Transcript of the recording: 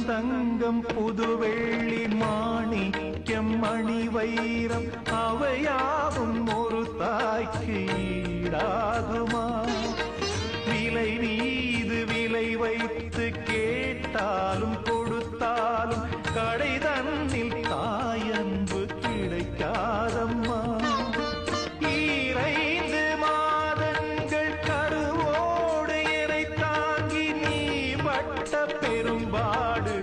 தங்கம் புதுவெள்ளி மாணிக்கம் மணி வைரம் அவையாவும் ஒரு தாய்க்கு ஈடாகுமா? விலை மீது விலை வைத்து கேட்டாலும் கொடுத்தாலும் கடை தன்னில் தாயன்பு கிடைக்காதம்மா. ஈரைந்து மாதங்கள் கருவோடு எனை தாங்கி நீ பட்ட பெரும்பாடு